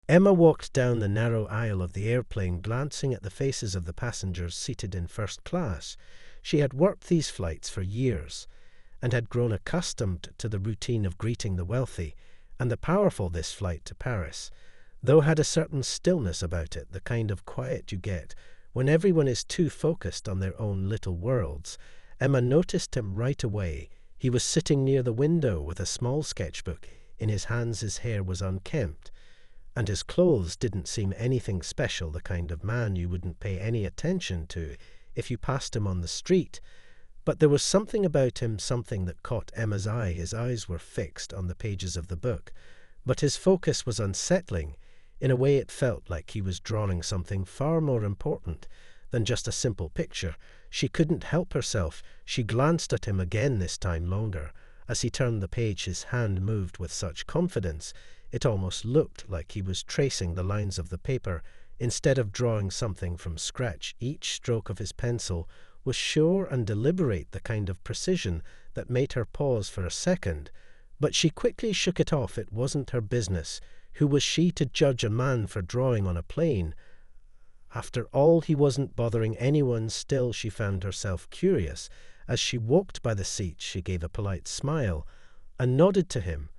Emma walked down the narrow aisle of the airplane, glancing at the faces of the passengers seated in first class. She had worked these flights for years, and had grown accustomed to the routine of greeting the wealthy and the powerful. This flight to Paris, though, had a certain stillness about it, the kind of quiet you get when everyone is too focused on their own little worlds. Emma noticed him right away. He was sitting near the window with a small sketchbook in his hands. His hair was unkempt, and his clothes didn't seem anything special, the kind of man you wouldn't pay any attention to if you passed him on the street. But there was something about him, something that caught Emma's eye. His eyes were fixed on the pages of the book, but his focus was unsettling. In a way, it felt like he was drawing something far more important than just a simple picture. She couldn't help herself. She glanced at him again, this time longer. As he turned the page, his hand moved with such confidence, it almost looked like he was tracing the lines of the paper instead of drawing something from scratch. Each stroke of his pencil was sure and deliberate, the kind of precision that made her pause for a second. But she quickly shook it off. It wasn't her business. Who was she to judge a man for drawing on a plane? After all, he wasn't bothering anyone. Still, she found herself curious. As she walked by the seat, she gave a polite smile and nodded to him.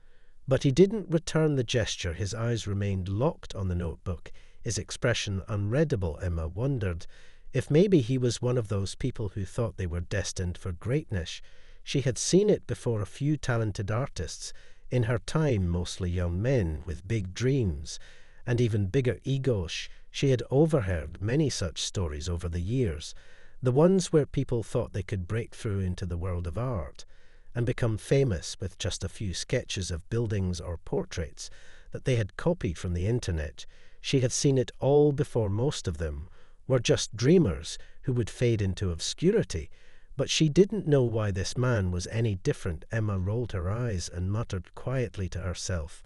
But he didn't return the gesture. His eyes remained locked on the notebook, his expression unreadable. Emma wondered if maybe he was one of those people who thought they were destined for greatness. She had seen it before. A few talented artists in her time, mostly young men with big dreams and even bigger egos. She had overheard many such stories over the years, the ones where people thought they could break through into the world of art and become famous with just a few sketches of buildings or portraits that they had copied from the internet. She had seen it all before. Most of them were just dreamers who would fade into obscurity. But she didn't know why this man was any different. Emma rolled her eyes and muttered quietly to herself,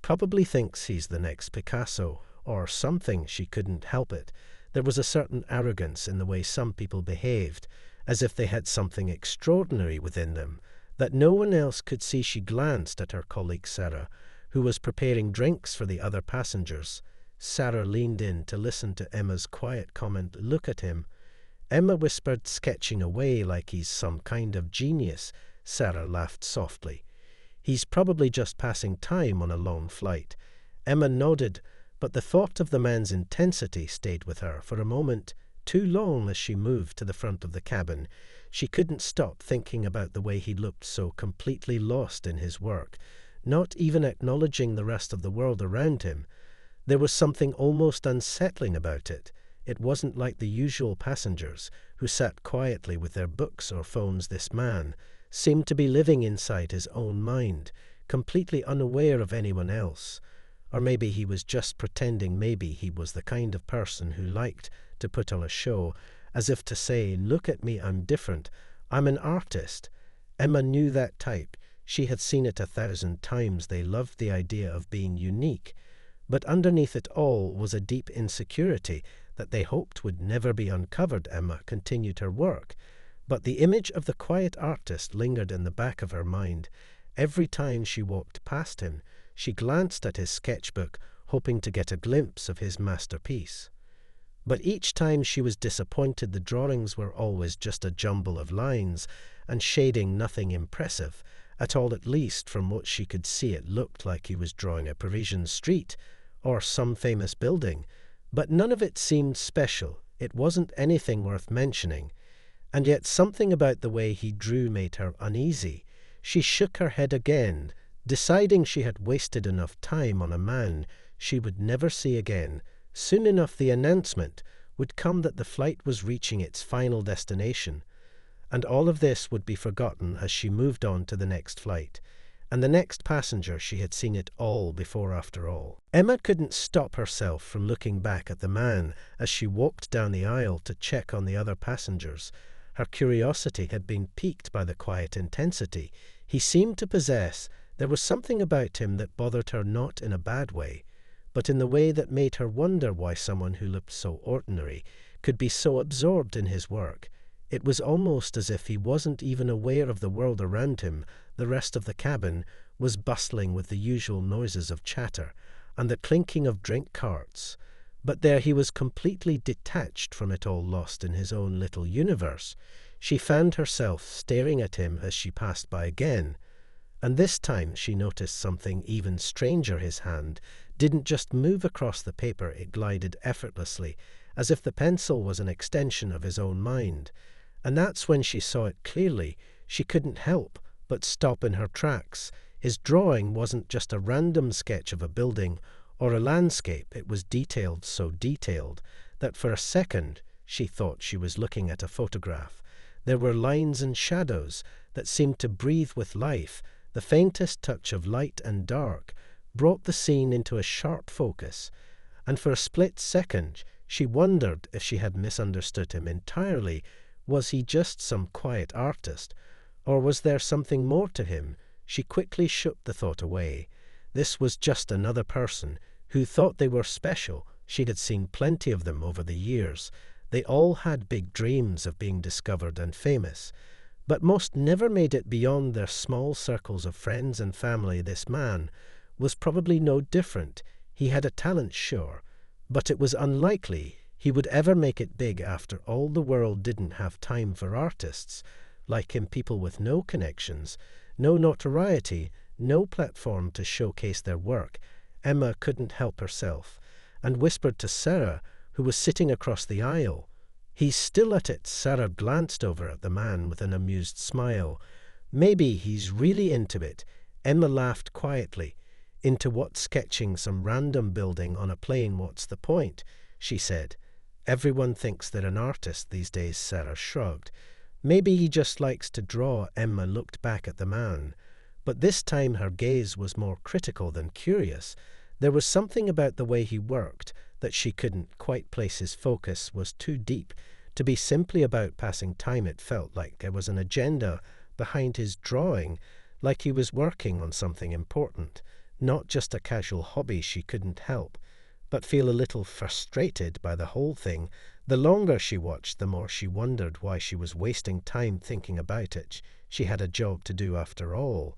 "Probably thinks he's the next Picasso or something." She couldn't help it. There was a certain arrogance in the way some people behaved, as if they had something extraordinary within them that no one else could see. She glanced at her colleague Sarah, who was preparing drinks for the other passengers. Sarah leaned in to listen to Emma's quiet comment. "Look at him," Emma whispered, "sketching away like he's some kind of genius." Sarah laughed softly. "He's probably just passing time on a long flight." Emma nodded, but the thought of the man's intensity stayed with her for a moment too long. As she moved to the front of the cabin, she couldn't stop thinking about the way he looked, so completely lost in his work, not even acknowledging the rest of the world around him. There was something almost unsettling about it. It wasn't like the usual passengers who sat quietly with their books or phones. This man seemed to be living inside his own mind, completely unaware of anyone else. Or maybe he was just pretending. Maybe he was the kind of person who liked to put on a show, as if to say, "Look at me, I'm different. I'm an artist." Emma knew that type. She had seen it 1,000 times. They loved the idea of being unique. But underneath it all was a deep insecurity that they hoped would never be uncovered. Emma continued her work, but the image of the quiet artist lingered in the back of her mind. Every time she walked past him, she glanced at his sketchbook, hoping to get a glimpse of his masterpiece. But each time she was disappointed. The drawings were always just a jumble of lines and shading, nothing impressive at all. At least from what she could see, it looked like he was drawing a Parisian street or some famous building, but none of it seemed special. It wasn't anything worth mentioning, and yet something about the way he drew made her uneasy. She shook her head again, deciding she had wasted enough time on a man she would never see again. Soon enough the announcement would come that the flight was reaching its final destination, and all of this would be forgotten as she moved on to the next flight and the next passenger. She had seen it all before, after all. Emma couldn't stop herself from looking back at the man as she walked down the aisle to check on the other passengers. Her curiosity had been piqued by the quiet intensity he seemed to possess. There was something about him that bothered her, not in a bad way, but in the way that made her wonder why someone who looked so ordinary could be so absorbed in his work. It was almost as if he wasn't even aware of the world around him. The rest of the cabin was bustling with the usual noises of chatter. and the clinking of drink carts. But there he was, completely detached from it all, lost in his own little universe. She found herself staring at him as she passed by again. And this time she noticed something even stranger. His hand didn't just move across the paper, it glided effortlessly, as if the pencil was an extension of his own mind. And that's when she saw it clearly. She couldn't help but stop in her tracks. His drawing wasn't just a random sketch of a building or a landscape. It was detailed, so detailed that for a second she thought she was looking at a photograph. There were lines and shadows that seemed to breathe with life. The faintest touch of light and dark brought the scene into a sharp focus, and for a split second she wondered if she had misunderstood him entirely. Was he just some quiet artist, or was there something more to him? She quickly shook the thought away. This was just another person who thought they were special. She had seen plenty of them over the years. They all had big dreams of being discovered and famous, but most never made it beyond their small circles of friends and family. This man was probably no different. He had a talent, sure, but it was unlikely he would ever make it big. After all, the world didn't have time for artists like him, people with no connections, no notoriety, no platform to showcase their work. Emma couldn't help herself and whispered to Sarah, who was sitting across the aisle, "He's still at it." Sarah glanced over at the man with an amused smile. "Maybe he's really into it." Emma laughed quietly. "Into what? Sketching some random building on a plane? What's the point?" she said. "Everyone thinks they're an artist these days." Sarah shrugged. "Maybe he just likes to draw." Emma looked back at the man, but this time her gaze was more critical than curious. There was something about the way he worked that she couldn't quite place. His focus was too deep to be simply about passing time. It felt like there was an agenda behind his drawing, like he was working on something important, not just a casual hobby. She couldn't help but feel a little frustrated by the whole thing. The longer she watched, the more she wondered why she was wasting time thinking about it. She had a job to do after all,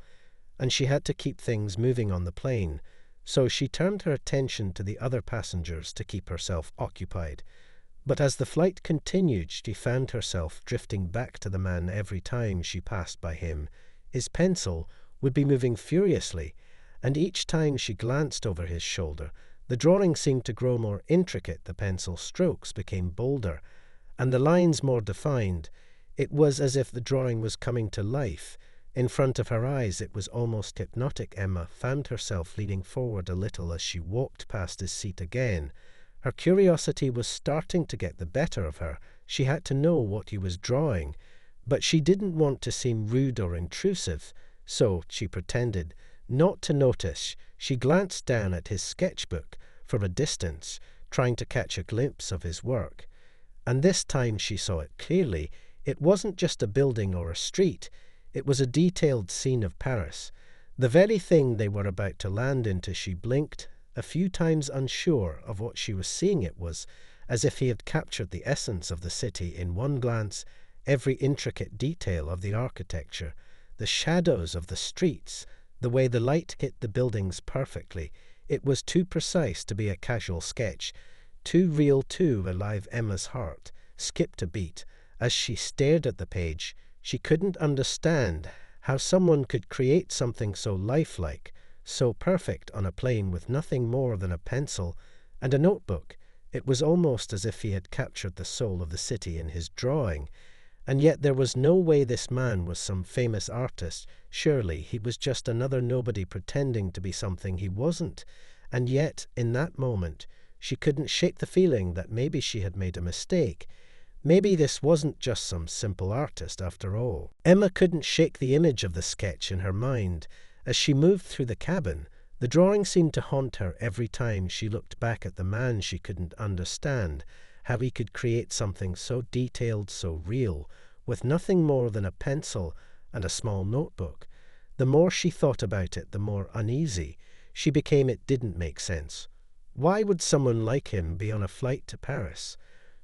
and she had to keep things moving on the plane. So she turned her attention to the other passengers to keep herself occupied. But as the flight continued, she found herself drifting back to the man every time she passed by him. His pencil would be moving furiously, and each time she glanced over his shoulder, the drawing seemed to grow more intricate. The pencil strokes became bolder, and the lines more defined. It was as if the drawing was coming to life in front of her eyes. It was almost hypnotic. Emma found herself leaning forward a little as she walked past his seat again. Her curiosity was starting to get the better of her. She had to know what he was drawing, but she didn't want to seem rude or intrusive, so she pretended not to notice. She glanced down at his sketchbook from a distance, trying to catch a glimpse of his work. And this time she saw it clearly. It wasn't just a building or a street. It was a detailed scene of Paris, the very thing they were about to land into. She blinked a few times, unsure of what she was seeing. It was as if he had captured the essence of the city in one glance. Every intricate detail of the architecture, the shadows of the streets, the way the light hit the buildings perfectly. It was too precise to be a casual sketch, too real, too alive. Emma's heart skipped a beat as she stared at the page. She couldn't understand how someone could create something so lifelike, so perfect on a plane with nothing more than a pencil and a notebook. It was almost as if he had captured the soul of the city in his drawing. And yet there was no way this man was some famous artist. Surely he was just another nobody pretending to be something he wasn't. And yet, in that moment, she couldn't shake the feeling that maybe she had made a mistake. Maybe this wasn't just some simple artist after all. Emma couldn't shake the image of the sketch in her mind. As she moved through the cabin, the drawing seemed to haunt her every time she looked back at the man. She couldn't understand how he could create something so detailed, so real, with nothing more than a pencil and a small notebook. The more she thought about it, the more uneasy she became. It didn't make sense. Why would someone like him be on a flight to Paris?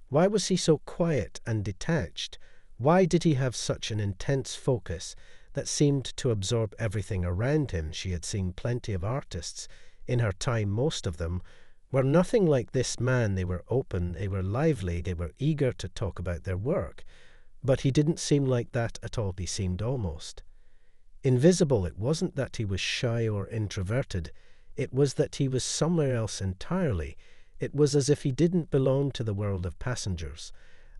Why was he so quiet and detached? Why did he have such an intense focus that seemed to absorb everything around him? She had seen plenty of artists in her time, most of them, were nothing like this man. They were open, they were lively, they were eager to talk about their work. But he didn't seem like that at all. He seemed almost invisible. It wasn't that he was shy or introverted. It was that he was somewhere else entirely. It was as if he didn't belong to the world of passengers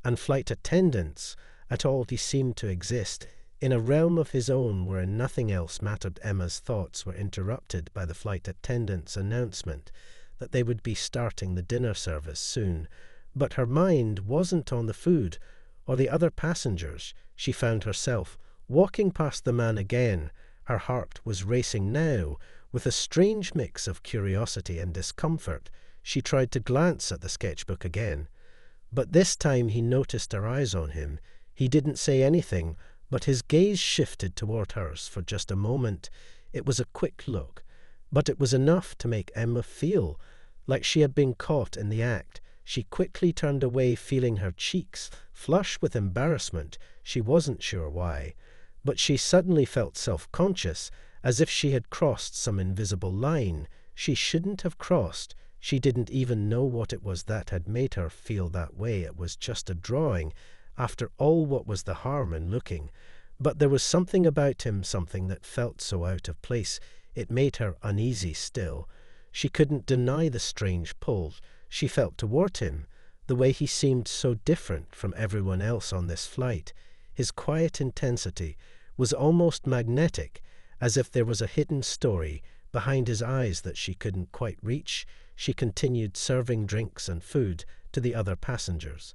and flight attendants at all. He seemed to exist in a realm of his own where nothing else mattered. Emma's thoughts were interrupted by the flight attendant's announcement that they would be starting the dinner service soon. But her mind wasn't on the food or the other passengers. She found herself walking past the man again. Her heart was racing now with a strange mix of curiosity and discomfort. She tried to glance at the sketchbook again, but this time he noticed her eyes on him. He didn't say anything, but his gaze shifted toward hers for just a moment. It was a quick look, but it was enough to make Emma feel like she had been caught in the act. She quickly turned away, feeling her cheeks flush with embarrassment. She wasn't sure why, but she suddenly felt self-conscious, as if she had crossed some invisible line she shouldn't have crossed. She didn't even know what it was that had made her feel that way. It was just a drawing. After all, what was the harm in looking? But there was something about him, something that felt so out of place. It made her uneasy still. She couldn't deny the strange pull she felt toward him, the way he seemed so different from everyone else on this flight. His quiet intensity was almost magnetic, as if there was a hidden story behind his eyes that she couldn't quite reach. She continued serving drinks and food to the other passengers,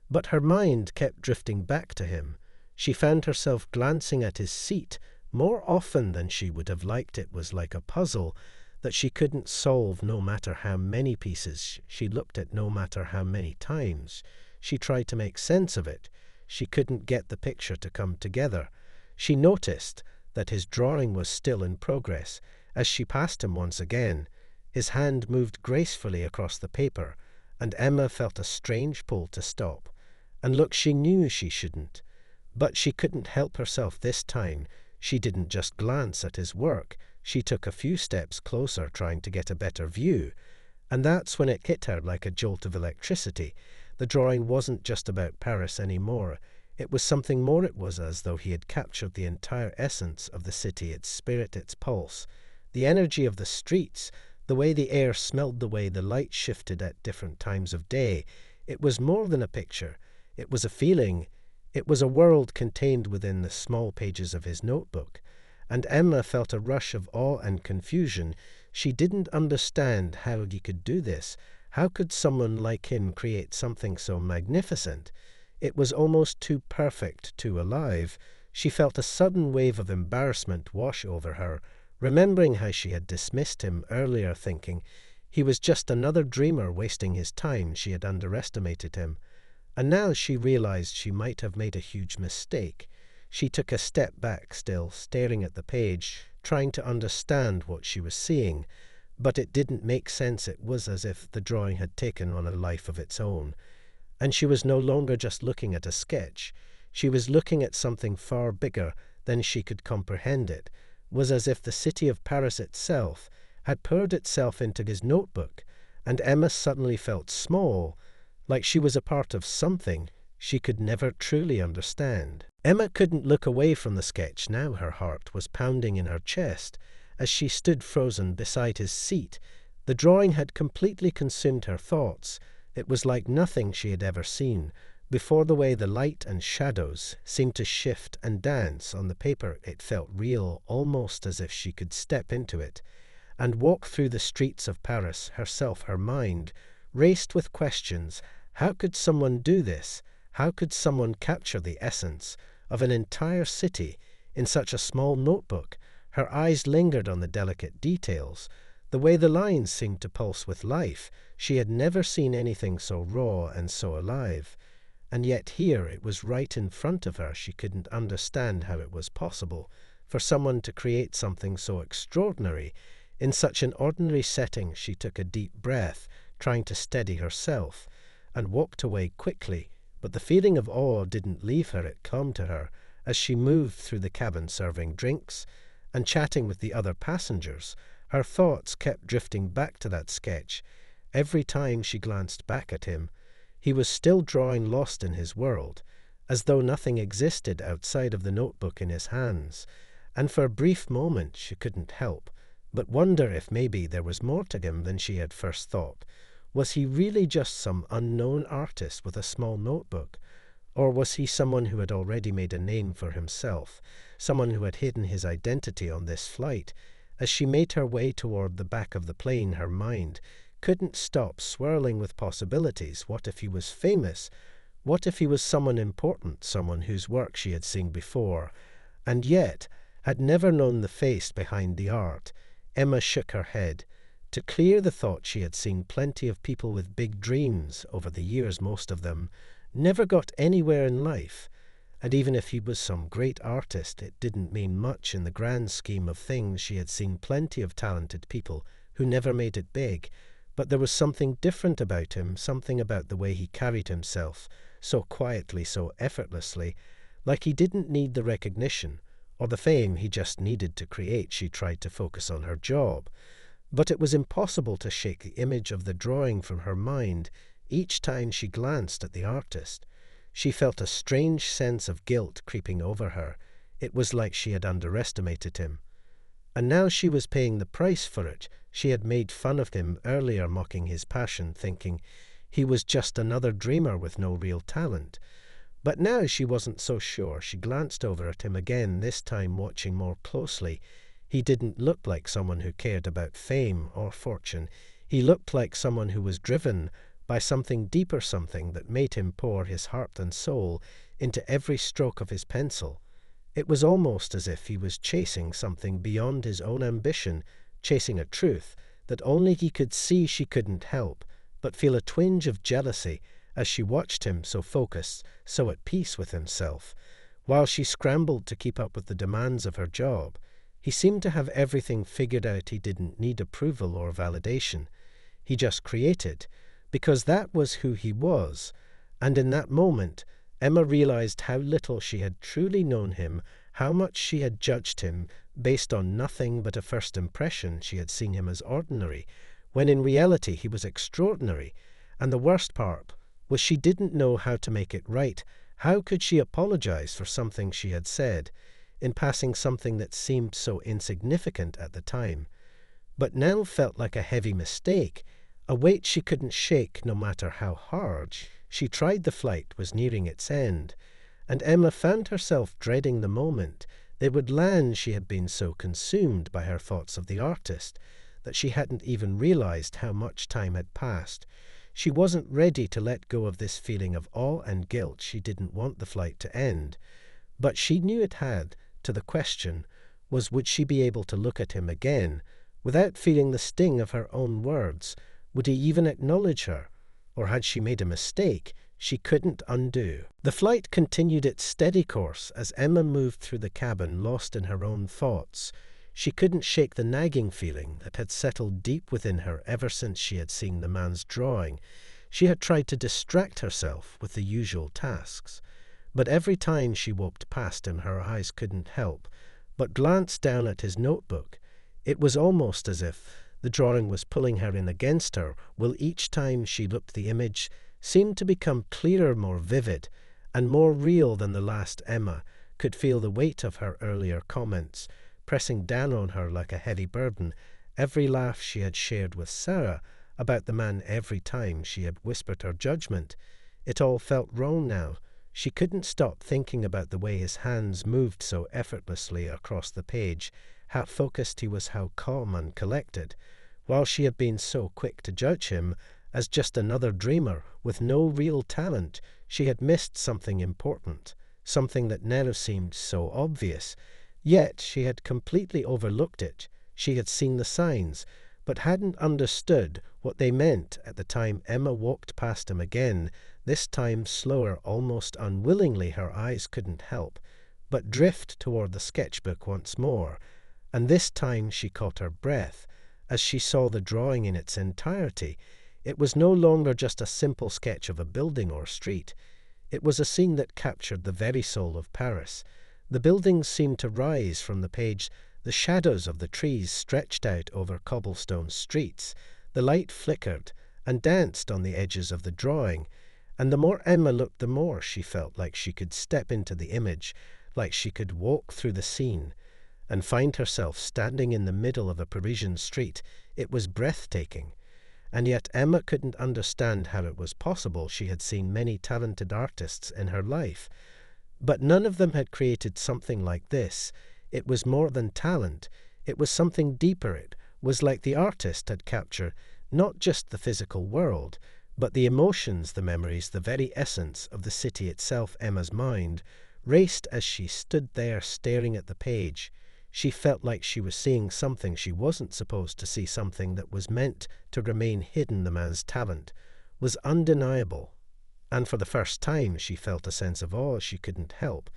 but her mind kept drifting back to him. She found herself glancing at his seat more often than she would have liked. It was like a puzzle that she couldn't solve, no matter how many pieces she looked at, no matter how many times she tried to make sense of it. She couldn't get the picture to come together. She noticed that his drawing was still in progress. As she passed him once again, his hand moved gracefully across the paper, and Emma felt a strange pull to stop and look. She knew she shouldn't, but she couldn't help herself this time. She didn't just glance at his work. She took a few steps closer, trying to get a better view, and that's when it hit her like a jolt of electricity. The drawing wasn't just about Paris anymore. It was something more. It was as though he had captured the entire essence of the city, its spirit, its pulse, the energy of the streets, the way the air smelled, the way the light shifted at different times of day. It was more than a picture. It was a feeling. It was a world contained within the small pages of his notebook. And Emma felt a rush of awe and confusion. She didn't understand how he could do this. How could someone like him create something so magnificent? It was almost too perfect, too alive. She felt a sudden wave of embarrassment wash over her, remembering how she had dismissed him earlier, thinking he was just another dreamer wasting his time. She had underestimated him, and now she realized she might have made a huge mistake. She took a step back, still staring at the page, trying to understand what she was seeing, but it didn't make sense. It was as if the drawing had taken on a life of its own, and she was no longer just looking at a sketch. She was looking at something far bigger than she could comprehend. It was as if the city of Paris itself had poured itself into his notebook, and Emma suddenly felt small, like she was a part of something she could never truly understand. Emma couldn't look away from the sketch now. Her heart was pounding in her chest as she stood frozen beside his seat. The drawing had completely consumed her thoughts. It was like nothing she had ever seen before. The way the light and shadows seemed to shift and dance on the paper, it felt real, almost as if she could step into it and walk through the streets of Paris herself. Her mind raced with questions. How could someone do this? How could someone capture the essence of an entire city in such a small notebook? Her eyes lingered on the delicate details, the way the lines seemed to pulse with life. She had never seen anything so raw and so alive, and yet here it was right in front of her. She couldn't understand how it was possible for someone to create something so extraordinary in such an ordinary setting. She took a deep breath, trying to steady herself, and walked away quickly. But the feeling of awe didn't leave her. It clung to her as she moved through the cabin, serving drinks and chatting with the other passengers. Her thoughts kept drifting back to that sketch. Every time she glanced back at him, he was still drawing, lost in his world, as though nothing existed outside of the notebook in his hands. And for a brief moment she couldn't help but wonder if maybe there was more to him than she had first thought. Was he really just some unknown artist with a small notebook? Or was he someone who had already made a name for himself, someone who had hidden his identity on this flight? As she made her way toward the back of the plane, her mind couldn't stop swirling with possibilities. What if he was famous? What if he was someone important, someone whose work she had seen before, and yet had never known the face behind the art? Emma shook her head. To clear the thought, she had seen plenty of people with big dreams over the years. Most of them never got anywhere in life. And even if he was some great artist, it didn't mean much in the grand scheme of things. She had seen plenty of talented people who never made it big. But there was something different about him, something about the way he carried himself, so quietly, so effortlessly, like he didn't need the recognition or the fame, he just needed to create. She tried to focus on her job, but it was impossible to shake the image of the drawing from her mind. Each time she glanced at the artist, she felt a strange sense of guilt creeping over her. It was like she had underestimated him. And now she was paying the price for it. She had made fun of him earlier, mocking his passion, thinking he was just another dreamer with no real talent. But now she wasn't so sure. She glanced over at him again, this time watching more closely. He didn't look like someone who cared about fame or fortune. He looked like someone who was driven by something deeper, something that made him pour his heart and soul into every stroke of his pencil. It was almost as if he was chasing something beyond his own ambition, chasing a truth that only he could see. She couldn't help but feel a twinge of jealousy as she watched him, so focused, so at peace with himself. While she scrambled to keep up with the demands of her job, he seemed to have everything figured out. He didn't need approval or validation. He just created, because that was who he was. And in that moment, Emma realized how little she had truly known him, how much she had judged him based on nothing but a first impression. She had seen him as ordinary, when in reality he was extraordinary. And the worst part was she didn't know how to make it right. How could she apologize for something she had said, in passing, something that seemed so insignificant at the time, but now felt like a heavy mistake, a weight she couldn't shake no matter how hard she tried? The flight was nearing its end, and Emma found herself dreading the moment they would land. She had been so consumed by her thoughts of the artist that she hadn't even realized how much time had passed. She wasn't ready to let go of this feeling of awe and guilt. She didn't want the flight to end, but she knew it had to. The question was, would she be able to look at him again without feeling the sting of her own words? Would he even acknowledge her? Or had she made a mistake she couldn't undo? The flight continued its steady course as Emma moved through the cabin, lost in her own thoughts. She couldn't shake the nagging feeling that had settled deep within her ever since she had seen the man's drawing. She had tried to distract herself with the usual tasks, but every time she walked past him, her eyes couldn't help but glance down at his notebook. It was almost as if the drawing was pulling her in against her. Well, each time she looked, the image seemed to become clearer, more vivid, and more real than the last. Emma could feel the weight of her earlier comments pressing down on her like a heavy burden. Every laugh she had shared with Sarah about the man, every time she had whispered her judgment, it all felt wrong now. She couldn't stop thinking about the way his hands moved so effortlessly across the page, how focused he was, how calm and collected, while she had been so quick to judge him as just another dreamer with no real talent. She had missed something important, something that now seemed so obvious. Yet she had completely overlooked it. She had seen the signs, but hadn't understood what they meant at the time. Emma walked past him again, this time slower, almost unwillingly. Her eyes couldn't help but drift toward the sketchbook once more, and this time she caught her breath as she saw the drawing in its entirety. It was no longer just a simple sketch of a building or street. It was a scene that captured the very soul of Paris. The buildings seemed to rise from the page, The shadows of the trees stretched out over cobblestone streets. The light flickered and danced on the edges of the drawing, and the more Emma looked, the more she felt like she could step into the image, like she could walk through the scene, and find herself standing in the middle of a Parisian street. It was breathtaking. And yet Emma couldn't understand how it was possible. She had seen many talented artists in her life, but none of them had created something like this. It was more than talent. It was something deeper. It was like the artist had captured not just the physical world, but the emotions, the memories, the very essence of the city itself. Emma's mind raced as she stood there staring at the page. She felt like she was seeing something she wasn't supposed to see, something that was meant to remain hidden. The man's talent was undeniable, and for the first time she felt a sense of awe. She couldn't help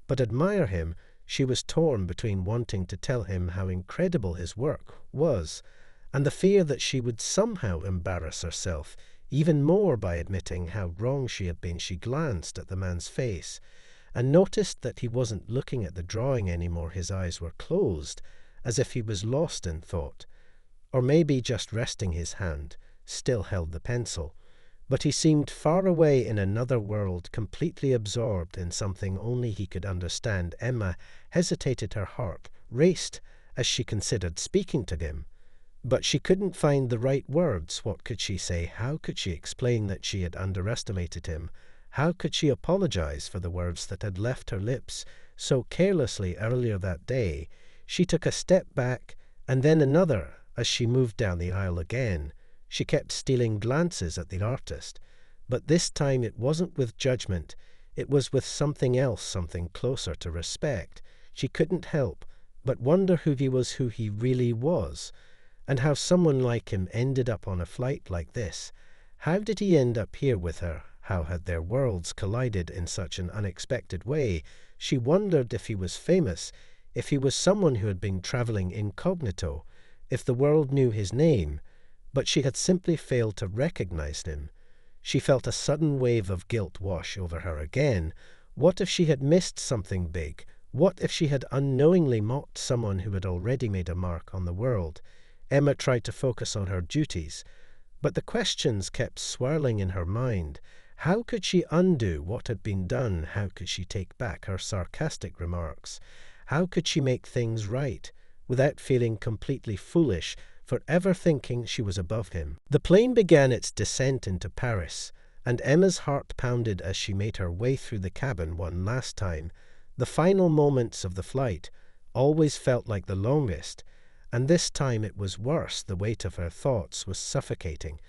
but admire him. She was torn between wanting to tell him how incredible his work was, and the fear that she would somehow embarrass herself even more by admitting how wrong she had been. She glanced at the man's face and noticed that he wasn't looking at the drawing anymore. His eyes were closed, as if he was lost in thought, or maybe just resting. His hand still held the pencil, but he seemed far away in another world, completely absorbed in something only he could understand. Emma hesitated. Her heart raced as she considered speaking to him, but she couldn't find the right words. What could she say? How could she explain that she had underestimated him? How could she apologize for the words that had left her lips so carelessly earlier that day? She took a step back, and then another, as she moved down the aisle again. She kept stealing glances at the artist, but this time it wasn't with judgment. It was with something else, something closer to respect. She couldn't help but wonder who he really was, and how someone like him ended up on a flight like this. How did he end up here with her? How had their worlds collided in such an unexpected way? She wondered if he was famous, if he was someone who had been traveling incognito, if the world knew his name, but she had simply failed to recognize him. She felt a sudden wave of guilt wash over her again. What if she had missed something big? What if she had unknowingly mocked someone who had already made a mark on the world? Emma tried to focus on her duties, but the questions kept swirling in her mind. How could she undo what had been done? How could she take back her sarcastic remarks? How could she make things right without feeling completely foolish for ever thinking she was above him? The plane began its descent into Paris, and Emma's heart pounded as she made her way through the cabin one last time. The final moments of the flight always felt like the longest, and this time it was worse. The weight of her thoughts was suffocating,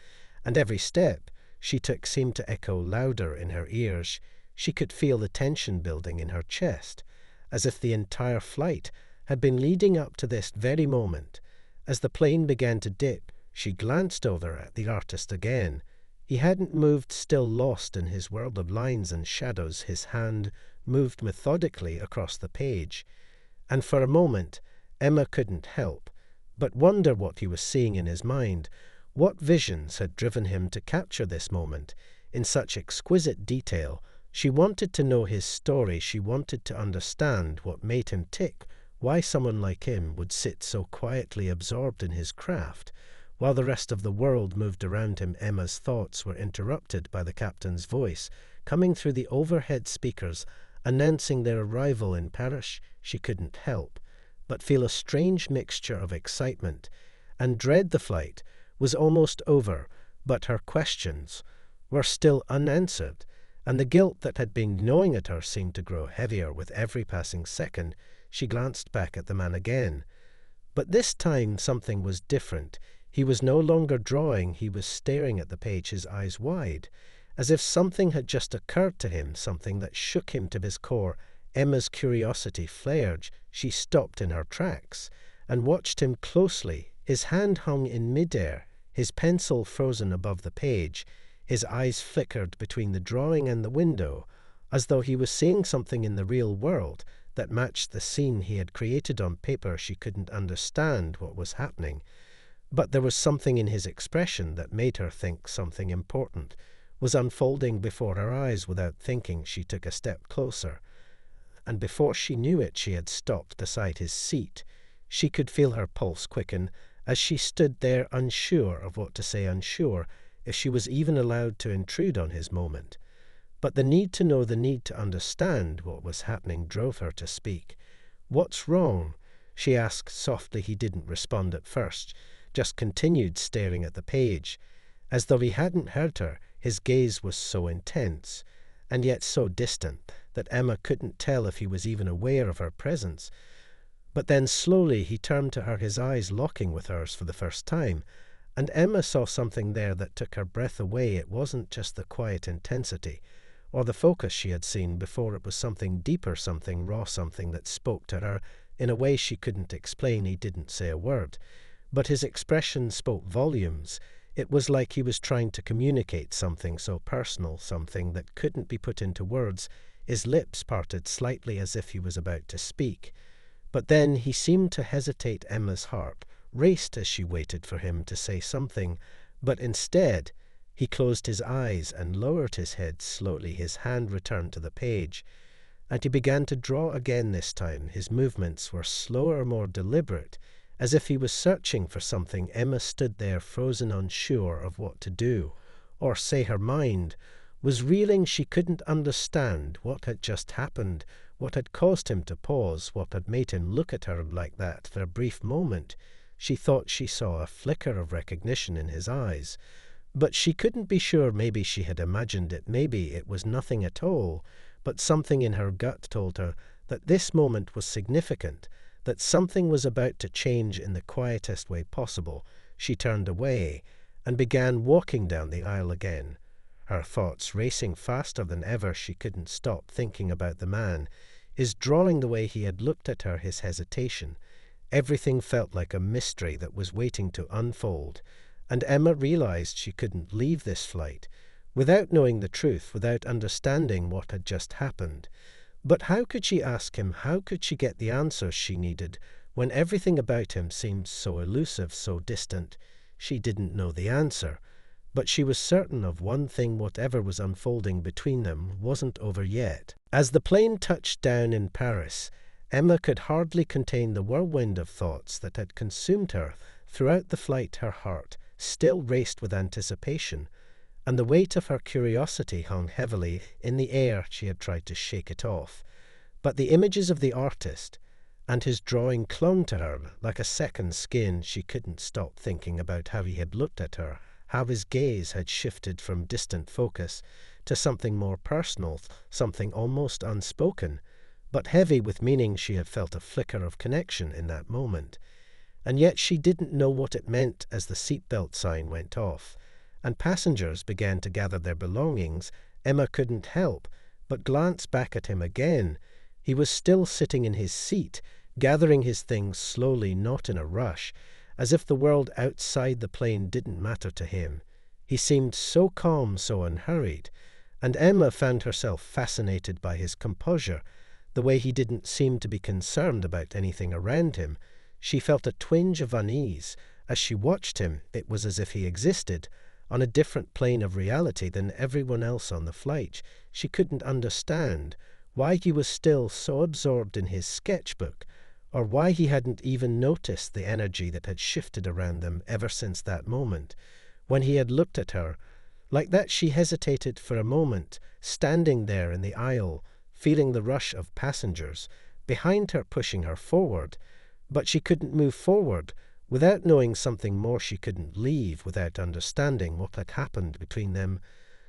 and every step she took seemed to echo louder in her ears. She could feel the tension building in her chest, as if the entire flight had been leading up to this very moment. As the plane began to dip, she glanced over at the artist again. He hadn't moved, still lost in his world of lines and shadows. His hand moved methodically across the page, and for a moment Emma couldn't help but wonder what he was seeing in his mind. What visions had driven him to capture this moment in such exquisite detail? She wanted to know his story. She wanted to understand what made him tick, why someone like him would sit so quietly absorbed in his craft while the rest of the world moved around him. Emma's thoughts were interrupted by the captain's voice coming through the overhead speakers announcing their arrival in Paris. She couldn't help but feel a strange mixture of excitement and dread. The flight was almost over, but her questions were still unanswered, and the guilt that had been gnawing at her seemed to grow heavier with every passing second. She glanced back at the man again, but this time something was different. He was no longer drawing. He was staring at the page, his eyes wide, as if something had just occurred to him, something that shook him to his core. Emma's curiosity flared. She stopped in her tracks and watched him closely. His hand hung in midair, his pencil frozen above the page. His eyes flickered between the drawing and the window, as though he was seeing something in the real world that matched the scene he had created on paper. She couldn't understand what was happening, but there was something in his expression that made her think something important was unfolding before her eyes. Without thinking, she took a step closer, and before she knew it, she had stopped beside his seat. She could feel her pulse quicken as she stood there unsure of what to say, unsure if she was even allowed to intrude on his moment. But the need to know, the need to understand what was happening drove her to speak. "What's wrong?" she asked softly. He didn't respond at first, just continued staring at the page. As though he hadn't heard her, his gaze was so intense, and yet so distant, that Emma couldn't tell if he was even aware of her presence. But then slowly he turned to her, his eyes locking with hers for the first time, and Emma saw something there that took her breath away. It wasn't just the quiet intensity or the focus she had seen before. It was something deeper, something raw, something that spoke to her in a way she couldn't explain. He didn't say a word, but his expression spoke volumes. It was like he was trying to communicate something so personal, something that couldn't be put into words. His lips parted slightly as if he was about to speak. But then he seemed to hesitate. Emma's heart raced as she waited for him to say something, but instead he closed his eyes and lowered his head slowly. His hand returned to the page, and he began to draw again. This time his movements were slower, more deliberate, as if he was searching for something. Emma stood there, frozen, unsure of what to do or say. Her mind was reeling. She couldn't understand what had just happened, what had caused him to pause, what had made him look at her like that. For a brief moment she thought she saw a flicker of recognition in his eyes, but she couldn't be sure. Maybe she had imagined it, maybe it was nothing at all, but something in her gut told her that this moment was significant, that something was about to change in the quietest way possible. She turned away and began walking down the aisle again, her thoughts racing faster than ever. She couldn't stop thinking about the man, his drawing, the way he had looked at her, his hesitation. Everything felt like a mystery that was waiting to unfold, and Emma realized she couldn't leave this flight without knowing the truth, without understanding what had just happened. But how could she ask him? How could she get the answers she needed when everything about him seemed so elusive, so distant? She didn't know the answer, but she was certain of one thing: whatever was unfolding between them wasn't over yet. As the plane touched down in Paris, Emma could hardly contain the whirlwind of thoughts that had consumed her throughout the flight. Her heart still raced with anticipation, and the weight of her curiosity hung heavily in the air. She had tried to shake it off, but the images of the artist and his drawing clung to her like a second skin. She couldn't stop thinking about how he had looked at her, how his gaze had shifted from distant focus to something more personal, something almost unspoken, but heavy with meaning. She had felt a flicker of connection in that moment, and yet she didn't know what it meant. As the seatbelt sign went off and passengers began to gather their belongings, Emma couldn't help but glance back at him again. He was still sitting in his seat, gathering his things slowly, not in a rush, as if the world outside the plane didn't matter to him. He seemed so calm, so unhurried, and Emma found herself fascinated by his composure, the way he didn't seem to be concerned about anything around him. She felt a twinge of unease as she watched him. It was as if he existed on a different plane of reality than everyone else on the flight. She couldn't understand why he was still so absorbed in his sketchbook, or why he hadn't even noticed the energy that had shifted around them ever since that moment when he had looked at her like that. She hesitated for a moment, standing there in the aisle, feeling the rush of passengers behind her pushing her forward, but she couldn't move forward without knowing something more. She couldn't leave without understanding what had happened between them.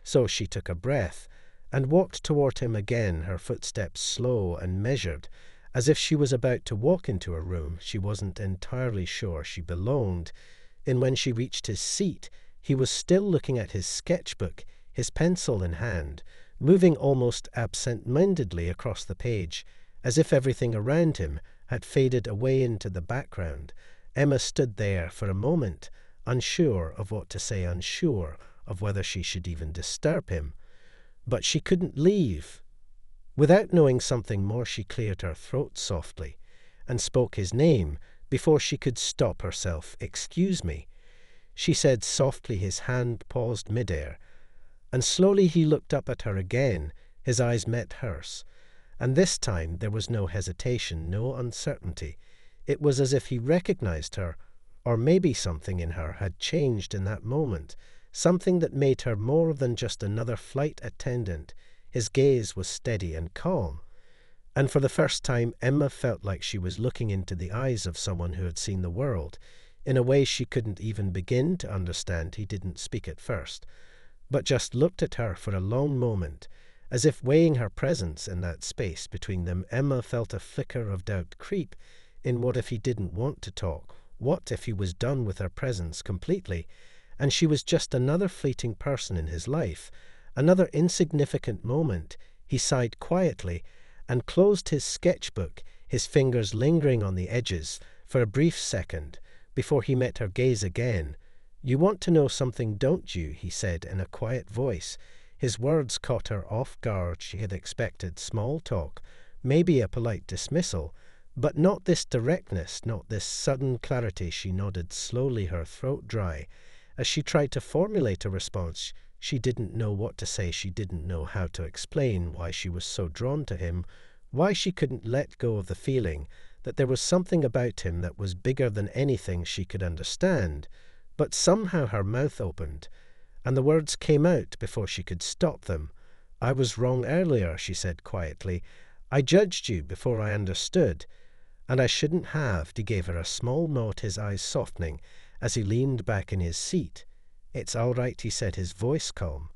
So she took a breath and walked toward him again, her footsteps slow and measured, as if she was about to walk into a room she wasn't entirely sure she belonged in. When she reached his seat, he was still looking at his sketchbook, his pencil in hand, moving almost absent-mindedly across the page, as if everything around him had faded away into the background. Emma stood there for a moment, unsure of what to say, unsure of whether she should even disturb him. But she couldn't leave without knowing something more. She cleared her throat softly and spoke his name before she could stop herself. "Excuse me," she said softly. His hand paused midair, and slowly he looked up at her again. His eyes met hers, and this time there was no hesitation, no uncertainty. It was as if he recognized her, or maybe something in her had changed in that moment, something that made her more than just another flight attendant. His gaze was steady and calm. And for the first time, Emma felt like she was looking into the eyes of someone who had seen the world, in a way she couldn't even begin to understand. He didn't speak at first, but just looked at her for a long moment, as if weighing her presence in that space between them. Emma felt a flicker of doubt creep in. What if he didn't want to talk? What if he was done with her presence completely, and she was just another fleeting person in his life, another insignificant moment? He sighed quietly and closed his sketchbook, his fingers lingering on the edges for a brief second before he met her gaze again. "You want to know something, don't you?" he said in a quiet voice. His words caught her off guard. She had expected small talk, maybe a polite dismissal, but not this directness, not this sudden clarity. She nodded slowly, her throat dry. As she tried to formulate a response, she didn't know what to say. She didn't know how to explain why she was so drawn to him, why she couldn't let go of the feeling that there was something about him that was bigger than anything she could understand. But somehow her mouth opened, and the words came out before she could stop them. "I was wrong earlier," she said quietly. "I judged you before I understood, and I shouldn't have." He gave her a small nod, his eyes softening as he leaned back in his seat. "It's all right," he said, his voice calm.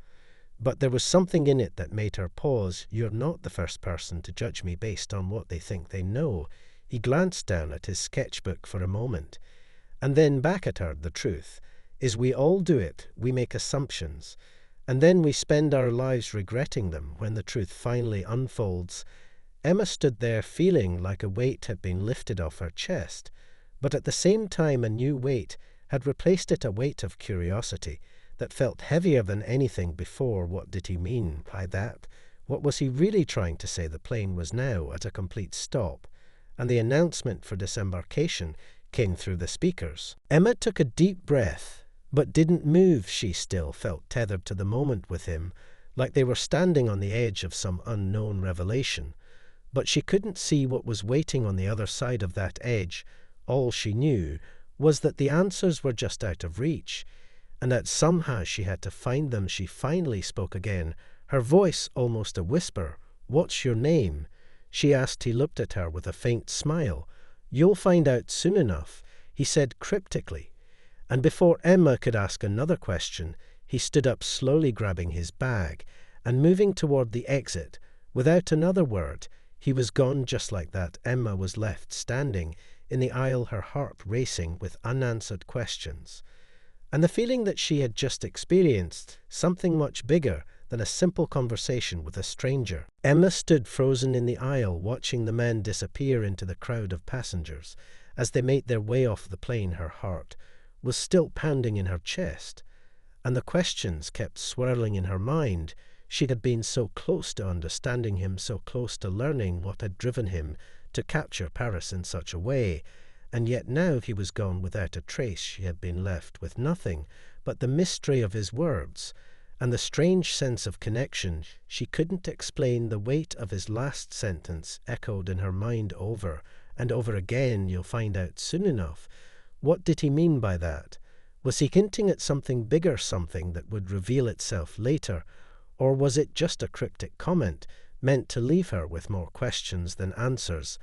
But there was something in it that made her pause. "You're not the first person to judge me based on what they think they know." He glanced down at his sketchbook for a moment, and then back at her. "The truth is, we all do it. We make assumptions, and then we spend our lives regretting them when the truth finally unfolds." Emma stood there feeling like a weight had been lifted off her chest, but at the same time a new weight had replaced it, a weight of curiosity that felt heavier than anything before. What did he mean by that? What was he really trying to say? The plane was now at a complete stop, and the announcement for disembarkation came through the speakers. Emma took a deep breath, but didn't move. She still felt tethered to the moment with him, like they were standing on the edge of some unknown revelation. But she couldn't see what was waiting on the other side of that edge. All she knew was that the answers were just out of reach, and that somehow she had to find them. She finally spoke again, her voice almost a whisper. "What's your name?" she asked. He looked at her with a faint smile. "You'll find out soon enough," he said cryptically. And before Emma could ask another question, he stood up slowly, grabbing his bag and moving toward the exit. Without another word, he was gone just like that. Emma was left standing in the aisle, her heart racing with unanswered questions. And the feeling that she had just experienced, something much bigger than a simple conversation with a stranger. Emma stood frozen in the aisle, watching the men disappear into the crowd of passengers. As they made their way off the plane, her heart was still pounding in her chest, and the questions kept swirling in her mind. She had been so close to understanding him, so close to learning what had driven him to capture Paris in such a way, and yet now he was gone without a trace. She had been left with nothing but the mystery of his words and the strange sense of connection she couldn't explain. The weight of his last sentence echoed in her mind over and over again. "You'll find out soon enough." What did he mean by that? Was he hinting at something bigger, something that would reveal itself later? Or was it just a cryptic comment meant to leave her with more questions than answers?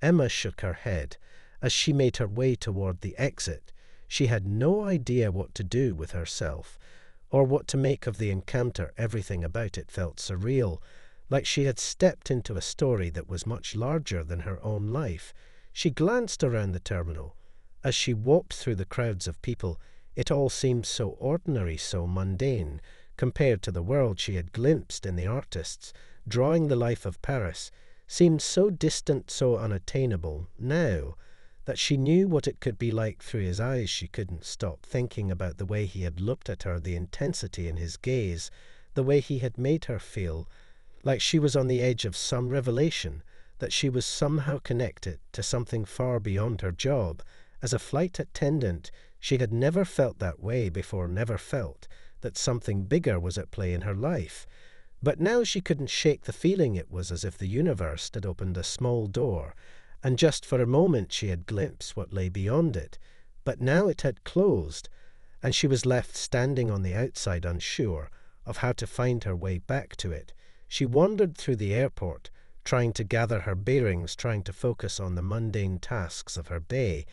Emma shook her head as she made her way toward the exit. She had no idea what to do with herself, or what to make of the encounter. Everything about it felt surreal, like she had stepped into a story that was much larger than her own life. She glanced around the terminal. As she walked through the crowds of people, it all seemed so ordinary, so mundane, compared to the world she had glimpsed in the artists. Drawing the life of Paris seemed so distant, so unattainable. Now that she knew what it could be like through his eyes, she couldn't stop thinking about the way he had looked at her, the intensity in his gaze, the way he had made her feel like she was on the edge of some revelation, that she was somehow connected to something far beyond her job. As a flight attendant, she had never felt that way before, never felt that something bigger was at play in her life. But now she couldn't shake the feeling. It was as if the universe had opened a small door, and just for a moment she had glimpsed what lay beyond it. But now it had closed, and she was left standing on the outside, unsure of how to find her way back to it. She wandered through the airport, trying to gather her bearings, trying to focus on the mundane tasks of her day.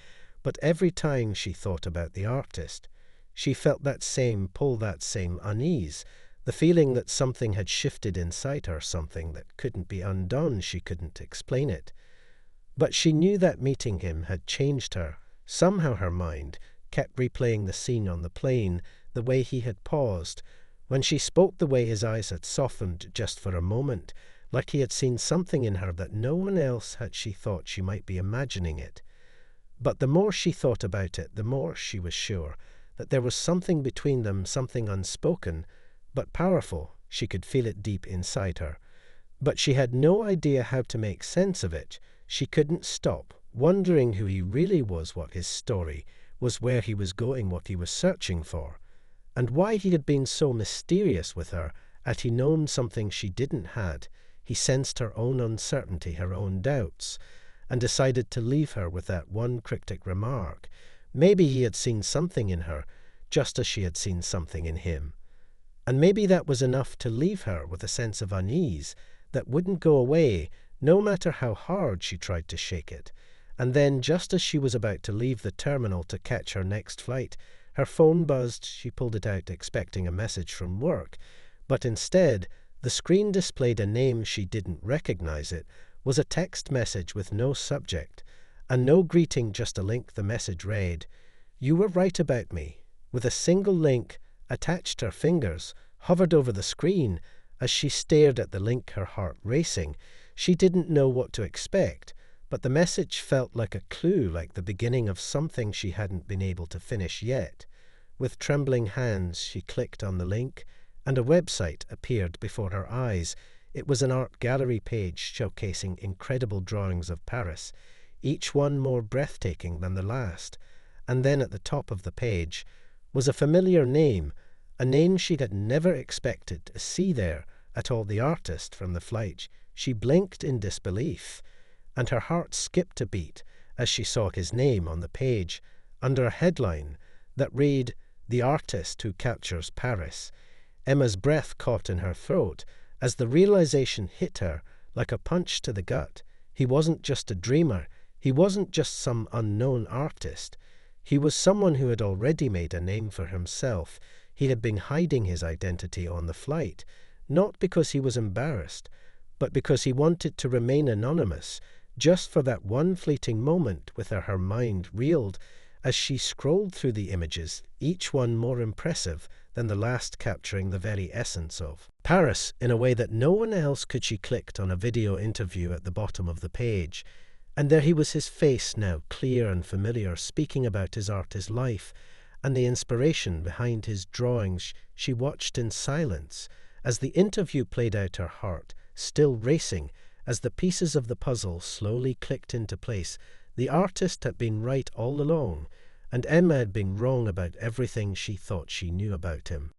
But every time she thought about the artist, she felt that same pull, that same unease, the feeling that something had shifted inside her, something that couldn't be undone. She couldn't explain it. But she knew that meeting him had changed her. Somehow her mind kept replaying the scene on the plane, the way he had paused, when she spoke, the way his eyes had softened just for a moment, like he had seen something in her that no one else had. She thought she might be imagining it. But the more she thought about it, the more she was sure that there was something between them, something unspoken, but powerful. She could feel it deep inside her. But she had no idea how to make sense of it. She couldn't stop wondering who he really was, what his story was, where he was going, what he was searching for, and why he had been so mysterious with her. Had he known something she didn't had? He sensed her own uncertainty, her own doubts, and decided to leave her with that one cryptic remark. Maybe he had seen something in her, just as she had seen something in him. And maybe that was enough to leave her with a sense of unease that wouldn't go away, no matter how hard she tried to shake it. And then, just as she was about to leave the terminal to catch her next flight, her phone buzzed. She pulled it out, expecting a message from work. But instead, the screen displayed a name she didn't recognize. It was a text message with no subject, and no greeting, just a link. The message read, "You were right about me." With a single link attached, her fingers hovered over the screen. As she stared at the link, her heart racing, she didn't know what to expect. But the message felt like a clue, like the beginning of something she hadn't been able to finish yet. With trembling hands, she clicked on the link, and a website appeared before her eyes. It was an art gallery page showcasing incredible drawings of Paris, each one more breathtaking than the last. And then at the top of the page was a familiar name, a name she had never expected to see there at all. The artist from the flight. She blinked in disbelief, and her heart skipped a beat as she saw his name on the page under a headline that read, "The Artist Who Captures Paris." Emma's breath caught in her throat as the realization hit her like a punch to the gut. He wasn't just a dreamer. He wasn't just some unknown artist. He was someone who had already made a name for himself. He had been hiding his identity on the flight, not because he was embarrassed, but because he wanted to remain anonymous. Just for that one fleeting moment, with her mind reeled as she scrolled through the images, each one more impressive than the last, capturing the very essence of Paris in a way that no one else could. She clicked on a video interview at the bottom of the page, and there he was, his face now clear and familiar, speaking about his art, his life, and the inspiration behind his drawings. She watched in silence as the interview played out, her heart still racing as the pieces of the puzzle slowly clicked into place. The artist had been right all along, and Emma had been wrong about everything she thought she knew about him.